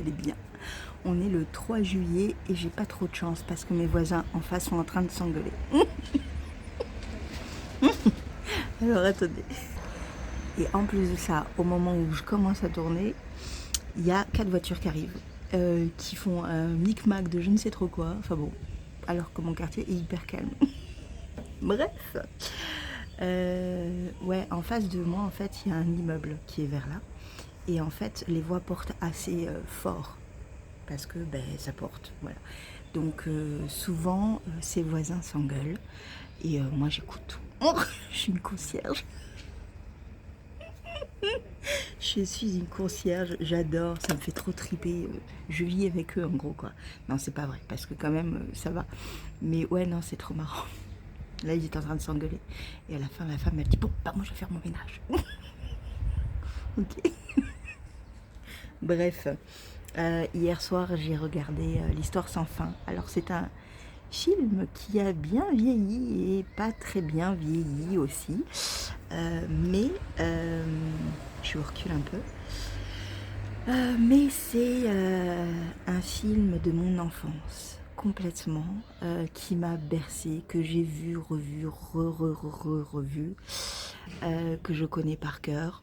est bien. On est le 3 juillet et j'ai pas trop de chance parce que mes voisins en face sont en train de s'engueuler. Alors attendez. Et en plus de ça, au moment où je commence à tourner, il y a 4 voitures qui arrivent, qui font un micmac de je ne sais trop quoi. Enfin bon, alors que mon quartier est hyper calme. Bref. Ouais, en face de moi, en fait, il y a un immeuble qui est vers là. Et en fait, les voix portent assez fort. Parce que ça porte, voilà. Donc souvent, ses voisins s'engueulent. Et moi, j'écoute tout. Je suis une concierge. Je suis une concierge, j'adore, ça me fait trop triper. Je vis avec eux en gros quoi. Non, c'est pas vrai, parce que quand même, ça va. Mais ouais, non, c'est trop marrant. Là, ils étaient en train de s'engueuler. Et à la fin, la femme, elle dit, bon, bah moi, je vais faire mon ménage. Ok. Bref, hier soir, j'ai regardé L'Histoire sans fin. Alors, c'est un film qui a bien vieilli et pas très bien vieilli aussi. Mais, je vous recule un peu. Mais c'est un film de mon enfance, complètement, qui m'a bercé, que j'ai vu, revu, revu, que je connais par cœur.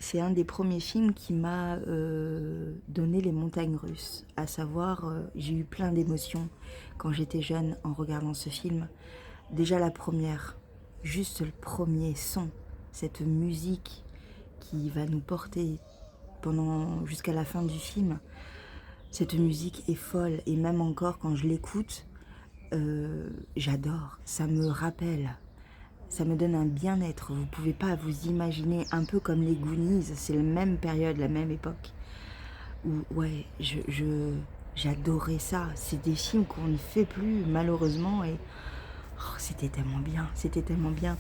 C'est un des premiers films qui m'a donné les montagnes russes, à savoir, j'ai eu plein d'émotions quand j'étais jeune en regardant ce film. Déjà la première, juste le premier son, cette musique qui va nous porter jusqu'à la fin du film. Cette musique est folle et même encore quand je l'écoute, j'adore, ça me rappelle, ça me donne un bien-être. Vous pouvez pas vous imaginer, un peu comme les Goonies, c'est la même période, la même époque où ouais, j'adorais ça. C'est des films qu'on ne fait plus malheureusement et oh, c'était tellement bien, c'était tellement bien.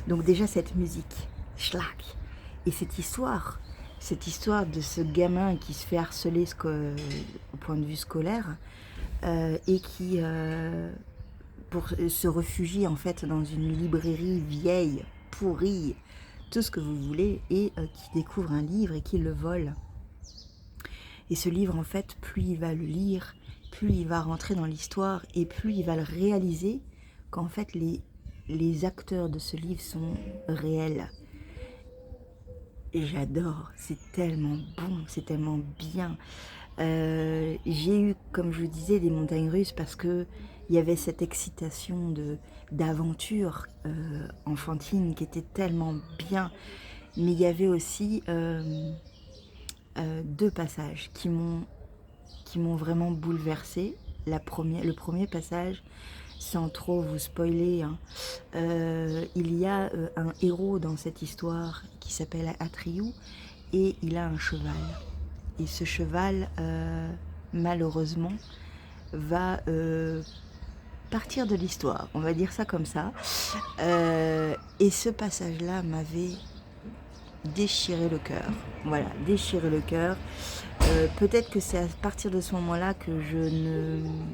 Donc déjà cette musique, schlack, et cette histoire de ce gamin qui se fait harceler au point de vue scolaire et qui pour se réfugie en fait dans une librairie vieille, pourrie, tout ce que vous voulez, et qui découvre un livre et qui le vole. Et ce livre en fait, plus il va le lire, plus il va rentrer dans l'histoire et plus il va le réaliser qu'en fait les acteurs de ce livre sont réels. Et j'adore, c'est tellement bon, c'est tellement bien. J'ai eu, comme je vous disais, des montagnes russes parce que il y avait cette excitation d'aventure enfantine qui était tellement bien. Mais il y avait aussi 2 passages qui m'ont vraiment bouleversée. Le premier passage, sans trop vous spoiler, hein, il y a un héros dans cette histoire qui s'appelle Atreyu et il a un cheval. Et ce cheval, malheureusement, va partir de l'histoire, on va dire ça comme ça. Et ce passage-là m'avait déchiré le cœur. Voilà, déchiré le cœur. Peut-être que c'est à partir de ce moment-là que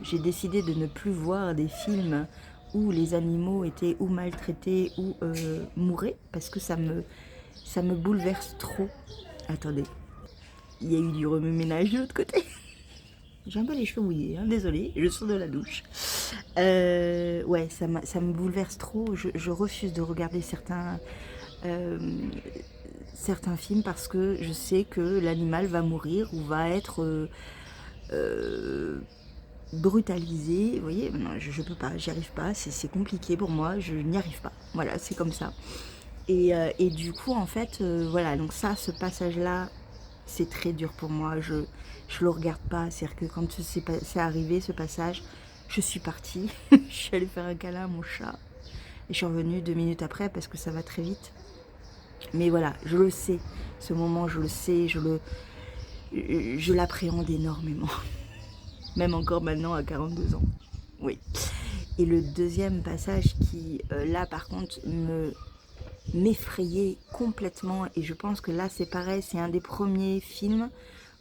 j'ai décidé de ne plus voir des films où les animaux étaient ou maltraités ou mouraient, parce que ça me bouleverse trop. Attendez, il y a eu du remue-ménage de l'autre côté. J'ai un peu les cheveux mouillés, hein, désolée, je sors de la douche. Ouais, ça me bouleverse trop. Je refuse de regarder certains films parce que je sais que l'animal va mourir ou va être brutalisé. Vous voyez, non, je peux pas, j'y arrive pas, c'est compliqué pour moi, je n'y arrive pas. Voilà, c'est comme ça. Et du coup, en fait, voilà, donc ça, ce passage-là, c'est très dur pour moi. Je le regarde pas. C'est-à-dire que quand c'est arrivé, ce passage, je suis partie. Je suis allée faire un câlin à mon chat. Et je suis revenue 2 minutes après parce que ça va très vite. Mais voilà, je le sais. Ce moment, je le sais. Je l'appréhende énormément. Même encore maintenant à 42 ans. Oui. Et le deuxième passage qui, là, par contre, m'effrayait complètement, et je pense que là c'est pareil, c'est un des premiers films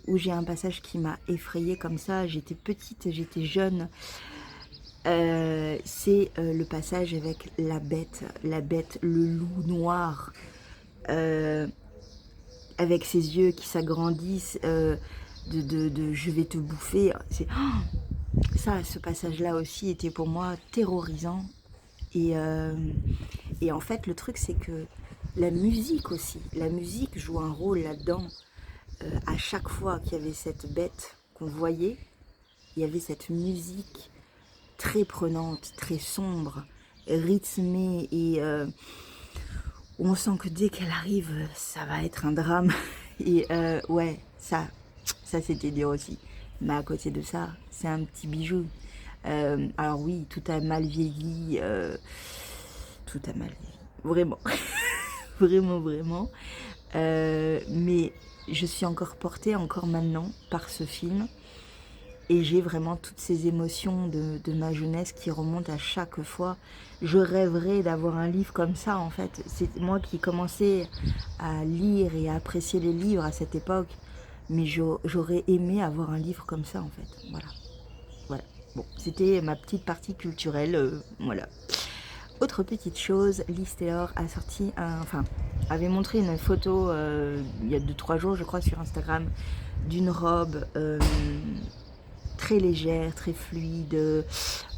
où j'ai un passage qui m'a effrayée comme ça. J'étais petite, j'étais jeune. C'est le passage avec la bête, le loup noir, avec ses yeux qui s'agrandissent, je vais te bouffer. Ça, ce passage-là aussi était pour moi terrorisant. Et, euh, et en fait, le truc, c'est que la musique aussi, la musique joue un rôle là-dedans. À chaque fois qu'il y avait cette bête qu'on voyait, il y avait cette musique très prenante, très sombre, rythmée, et on sent que dès qu'elle arrive, ça va être un drame. Et ouais, ça c'était dur aussi. Mais à côté de ça, c'est un petit bijou. Alors oui, tout a mal vieilli. Tout a mal vieilli. Vraiment. Vraiment, vraiment. Mais je suis encore portée, encore maintenant, par ce film. Et j'ai vraiment toutes ces émotions de ma jeunesse qui remontent à chaque fois. Je rêverais d'avoir un livre comme ça, en fait. C'est moi qui commençais à lire et à apprécier les livres à cette époque. Mais j'aurais aimé avoir un livre comme ça, en fait. Voilà. Voilà. Bon, c'était ma petite partie culturelle. Voilà. Autre petite chose, Liz Taylor a sorti avait montré une photo il y a 2-3 jours, je crois, sur Instagram, d'une robe très légère, très fluide,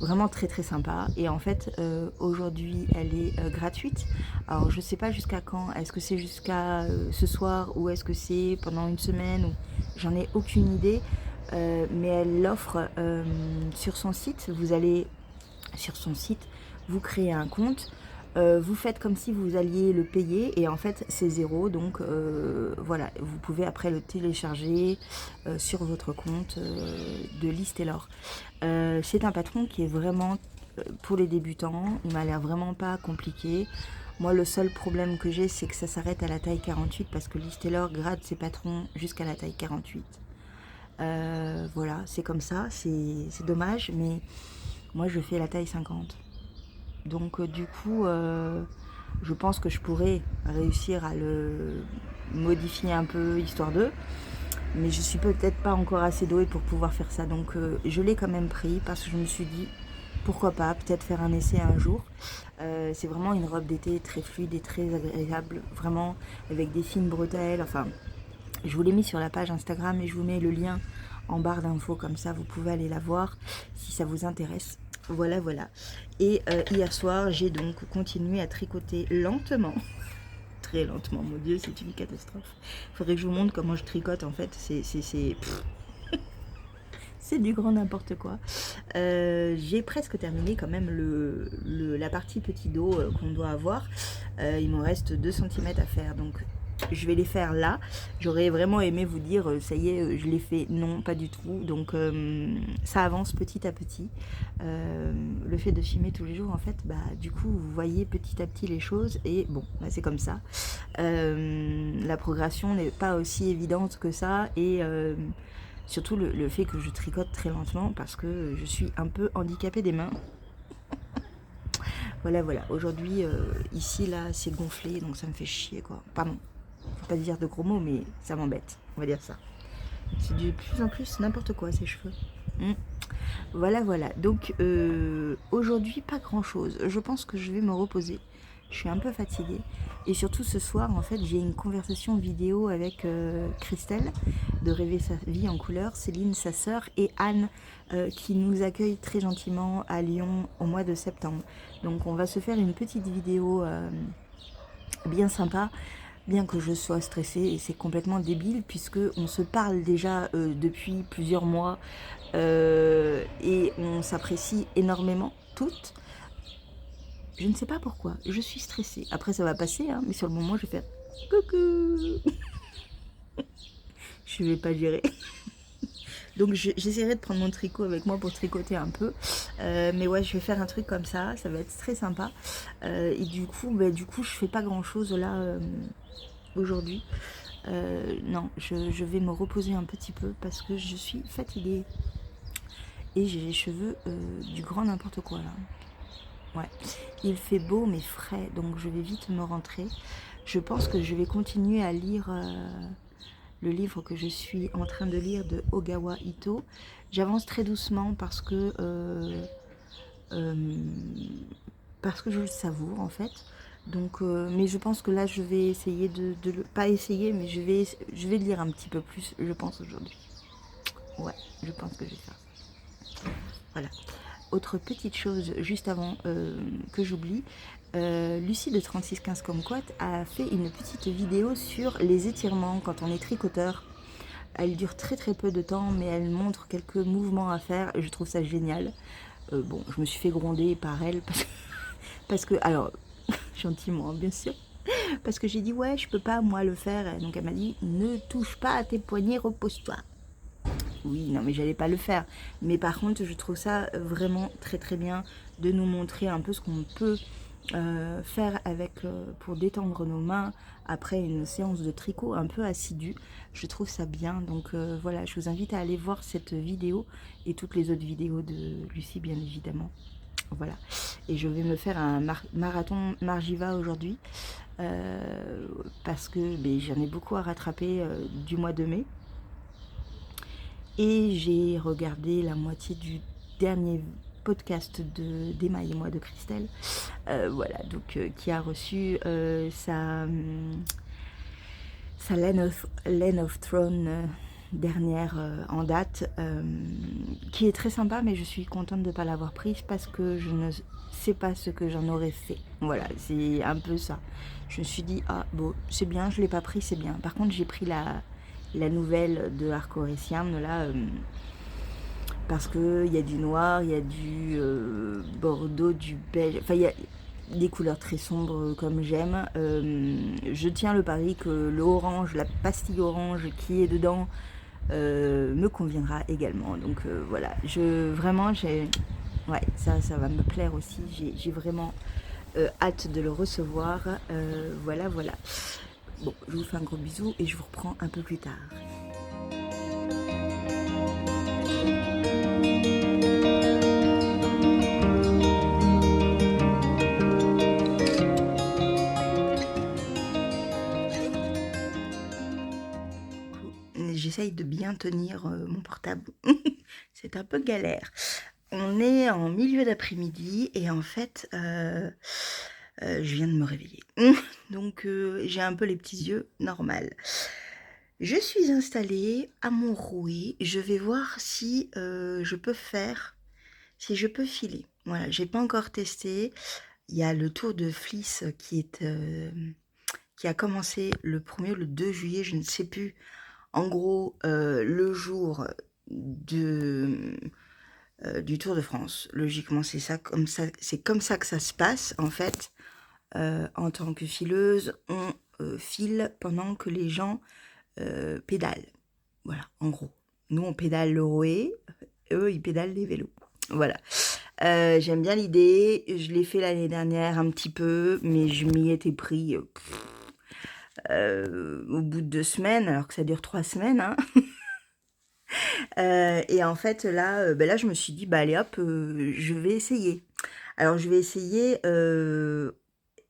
vraiment très très sympa. Et en fait, aujourd'hui, elle est gratuite. Alors, je sais pas jusqu'à quand. Est-ce que c'est jusqu'à ce soir ou est-ce que c'est pendant une semaine ou... J'en ai aucune idée. Mais elle l'offre sur son site. Vous allez sur son site, vous créez un compte. Vous faites comme si vous alliez le payer et en fait c'est zéro, donc voilà, vous pouvez après le télécharger sur votre compte de Liz Taylor. C'est un patron qui est vraiment pour les débutants, il m'a l'air vraiment pas compliqué. Moi le seul problème que j'ai c'est que ça s'arrête à la taille 48 parce que Liz Taylor grade ses patrons jusqu'à la taille 48. Voilà, c'est comme ça, c'est dommage, mais moi je fais la taille 50. Donc du coup, je pense que je pourrais réussir à le modifier un peu, histoire d'eux. Mais je suis peut-être pas encore assez douée pour pouvoir faire ça. Donc je l'ai quand même pris parce que je me suis dit, pourquoi pas, peut-être faire un essai un jour. C'est vraiment une robe d'été très fluide et très agréable. Vraiment, avec des fines bretelles. Enfin, je vous l'ai mis sur la page Instagram et je vous mets le lien en barre d'infos. Comme ça, vous pouvez aller la voir si ça vous intéresse. Voilà, voilà. Et hier soir, j'ai donc continué à tricoter lentement. Très lentement, mon Dieu, c'est une catastrophe. Il faudrait que je vous montre comment je tricote, en fait. C'est du grand n'importe quoi. J'ai presque terminé quand même la partie petit dos qu'on doit avoir. Il me reste 2 cm à faire, donc je vais les faire là. J'aurais vraiment aimé vous dire ça y est, je l'ai fait. Non, pas du tout. Donc ça avance petit à petit. Le fait de filmer tous les jours, en fait, bah du coup vous voyez petit à petit les choses et bon, bah, c'est comme ça. La progression n'est pas aussi évidente que ça et surtout le fait que je tricote très lentement parce que je suis un peu handicapée des mains. Voilà, voilà. Aujourd'hui, ici, là, c'est gonflé, donc ça me fait chier, quoi. Pardon. Faut pas dire de gros mots, mais ça m'embête. On va dire ça. C'est de plus en plus n'importe quoi, ces cheveux. Voilà, voilà. Donc, aujourd'hui, pas grand-chose. Je pense que je vais me reposer. Je suis un peu fatiguée. Et surtout, ce soir, en fait, j'ai une conversation vidéo avec Christelle, de Rêver sa vie en couleur, Céline, sa sœur, et Anne, qui nous accueille très gentiment à Lyon au mois de septembre. Donc, on va se faire une petite vidéo bien sympa. Bien que je sois stressée, et c'est complètement débile puisque on se parle déjà depuis plusieurs mois et on s'apprécie énormément toutes. Je ne sais pas pourquoi, je suis stressée. Après ça va passer, hein, mais sur le moment je vais faire coucou. Je vais pas gérer. Donc j'essaierai de prendre mon tricot avec moi pour tricoter un peu. Mais ouais, je vais faire un truc comme ça va être très sympa. Et du coup, je fais pas grand chose là aujourd'hui. Non, je vais me reposer un petit peu parce que je suis fatiguée. Et j'ai les cheveux du grand n'importe quoi là. Ouais, il fait beau mais frais, donc je vais vite me rentrer. Je pense que je vais continuer à lire le livre que je suis en train de lire de Ogawa Ito. J'avance très doucement parce que je le savoure en fait. Donc, mais je pense que là je vais essayer pas essayer, mais je vais lire un petit peu plus, je pense, aujourd'hui. Ouais, je pense que je vais faire ça. Voilà. Autre petite chose, juste avant que j'oublie, Lucie de 3615 Kumquat a fait une petite vidéo sur les étirements quand on est tricoteur. Elle dure très très peu de temps, mais elle montre quelques mouvements à faire et je trouve ça génial. Bon, je me suis fait gronder par elle parce que alors, gentiment bien sûr, parce que j'ai dit ouais, je peux pas moi le faire. Donc elle m'a dit ne touche pas à tes poignets, repose-toi. Oui, non, mais j'allais pas le faire. Mais par contre, je trouve ça vraiment très très bien de nous montrer un peu ce qu'on peut faire avec pour détendre nos mains après une séance de tricot un peu assidue. Je trouve ça bien. Donc voilà, je vous invite à aller voir cette vidéo et toutes les autres vidéos de Lucie, bien évidemment. Voilà. Et je vais me faire un marathon Margiva aujourd'hui parce que j'en ai beaucoup à rattraper du mois de mai. Et j'ai regardé la moitié du dernier podcast d'Emma et moi de Christelle. Voilà, donc qui a reçu sa Lane of Throne dernière en date, qui est très sympa, mais je suis contente de ne pas l'avoir prise parce que je ne sais pas ce que j'en aurais fait. Voilà, c'est un peu ça. Je me suis dit, ah bon, c'est bien, je ne l'ai pas pris, c'est bien. Par contre, j'ai pris la nouvelle de Arcoressiam, là, parce qu'il y a du noir, il y a du bordeaux, du beige, enfin, il y a des couleurs très sombres comme j'aime. Je tiens le pari que le orange, la pastille orange qui est dedans, me conviendra également. Donc voilà, vraiment, ouais, ça va me plaire aussi. J'ai vraiment hâte de le recevoir. Voilà, voilà. Bon, je vous fais un gros bisou et je vous reprends un peu plus tard. J'essaye de bien tenir mon portable. C'est un peu galère. On est en milieu d'après-midi et en fait, je viens de me réveiller. Donc, j'ai un peu les petits yeux, normal. Je suis installée à mon rouet. Je vais voir si je peux filer. Voilà, j'ai pas encore testé. Il y a le tour de Fleece qui a commencé le 1er ou le 2 juillet, je ne sais plus. En gros, le jour du Tour de France. Logiquement, c'est comme ça que ça se passe, en fait. En tant que fileuse, on file pendant que les gens pédalent. Voilà, en gros. Nous, on pédale le rouet, eux, ils pédalent les vélos. Voilà. J'aime bien l'idée. Je l'ai fait l'année dernière un petit peu, mais je m'y étais pris au bout de 2 semaines, alors que ça dure 3 semaines. Hein. Et en fait, là, je me suis dit, bah allez hop, je vais essayer. Alors, je vais essayer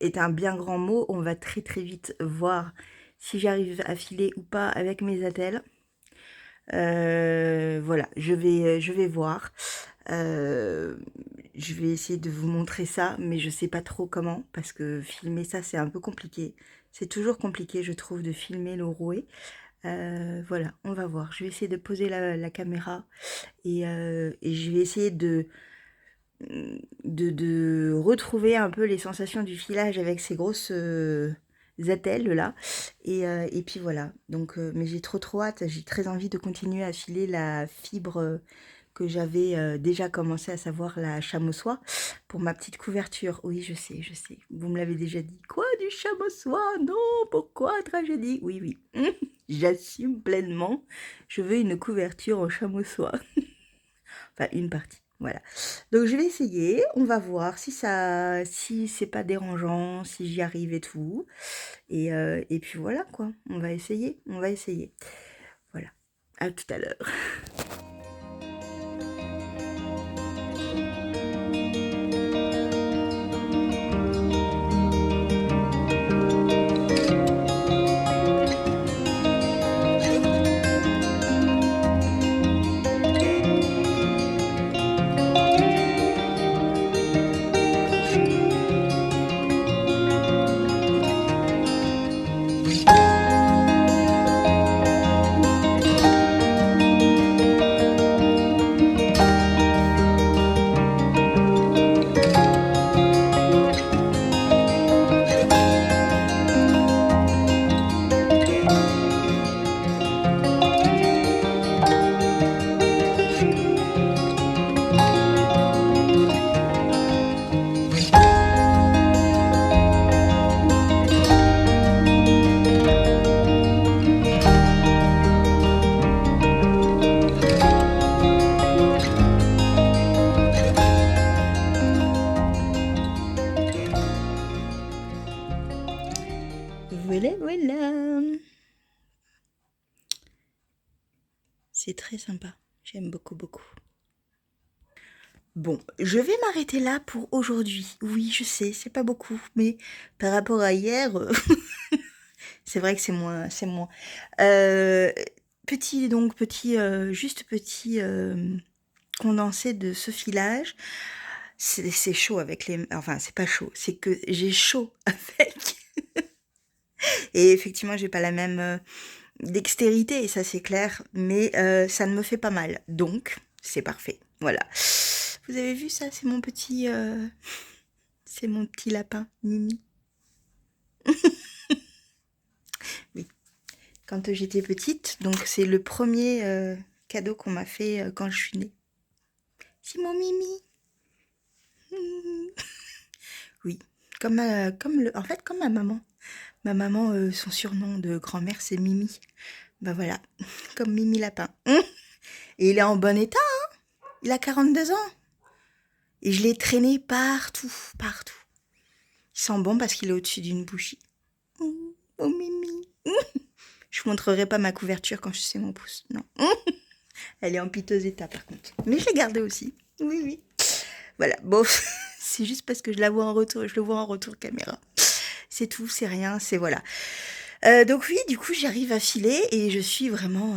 est un bien grand mot. On va très très vite voir si j'arrive à filer ou pas avec mes attelles. Voilà, je vais voir. Je vais essayer de vous montrer ça, mais je sais pas trop comment, parce que filmer ça, c'est un peu compliqué. C'est toujours compliqué, je trouve, de filmer le rouet. Voilà, on va voir. Je vais essayer de poser la caméra et je vais essayer de retrouver un peu les sensations du filage avec ces grosses attelles là. Et puis voilà. Donc, mais j'ai trop hâte. J'ai très envie de continuer à filer la fibre que j'avais déjà commencé, à savoir la chameau soie, pour ma petite couverture. Oui, je sais. Vous me l'avez déjà dit. Quoi, du chameau soie? Non, pourquoi, tragédie? Oui, oui. J'assume pleinement. Je veux une couverture en chameau soie. Enfin, une partie. Voilà. Donc, je vais essayer. On va voir si c'est pas dérangeant, si j'y arrive et tout. Et puis voilà, quoi. On va essayer. Voilà. À tout à l'heure. C'est très sympa. J'aime beaucoup, beaucoup. Bon, je vais m'arrêter là pour aujourd'hui. Oui, je sais, c'est pas beaucoup, mais par rapport à hier, c'est vrai que c'est moins, c'est moins. Euh, juste petit condensé de ce filage. C'est chaud avec les... Enfin, c'est pas chaud, c'est que j'ai chaud avec. Et effectivement, j'ai pas la même dextérité, et ça c'est clair, mais ça ne me fait pas mal. Donc, c'est parfait. Voilà. Vous avez vu ça? C'est mon petit lapin, Mimi. Oui. Quand j'étais petite, donc c'est le premier cadeau qu'on m'a fait quand je suis née. C'est mon Mimi. Oui. En fait, comme ma maman. Ma maman, son surnom de grand-mère, c'est Mimi. Bah voilà, comme Mimi Lapin. Et il est en bon état, hein. Il a 42 ans. Et je l'ai traîné partout, partout. Il sent bon parce qu'il est au-dessus d'une bougie. Oh Mimi. Je vous montrerai pas ma couverture quand je sais mon pouce. Non. Elle est en piteux état par contre. Mais je l'ai gardée aussi. Oui, oui. Voilà. Bon, c'est juste parce que je la vois en retour, je le vois en retour caméra. C'est tout, c'est rien, c'est voilà. Donc oui, du coup, j'arrive à filer et je suis vraiment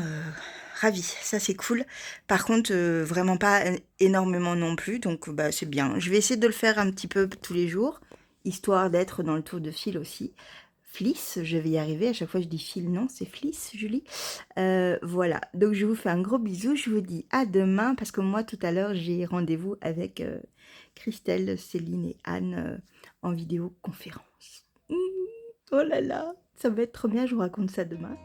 ravie. Ça, c'est cool. Par contre, vraiment pas énormément non plus, donc bah, c'est bien. Je vais essayer de le faire un petit peu tous les jours, histoire d'être dans le tour de fil aussi. Fliss, je vais y arriver. À chaque fois, je dis fil, non, c'est Fliss, Julie. Voilà. Donc, je vous fais un gros bisou. Je vous dis à demain parce que moi, tout à l'heure, j'ai rendez-vous avec Christelle, Céline et Anne en vidéoconférence. Oh là là, ça va être trop bien, je vous raconte ça demain.